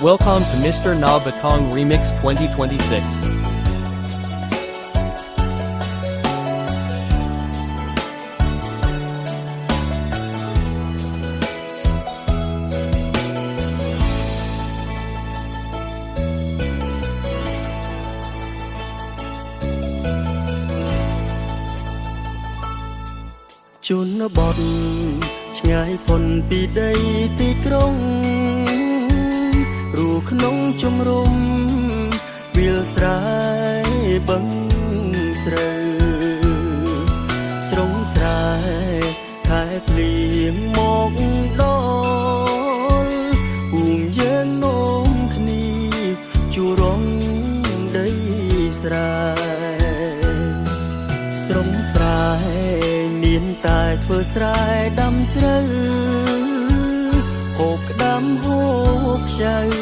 Welcome to Mr. Na Batong Remix 2026. ជនបទឆ្ងាយพ้นពីដីទីក្រុងរូក្នុងជំរំវាលស្រែបឹងស្រូវស្រងស្រែខែភ្លៀងមកដល់ពូងយើងនោមគ្នាជួរងដីស្រែស្រងស្រែមានតែធ្វើស្រែដាំស្រូវហូបក្ដាំហូបខ្ចៅ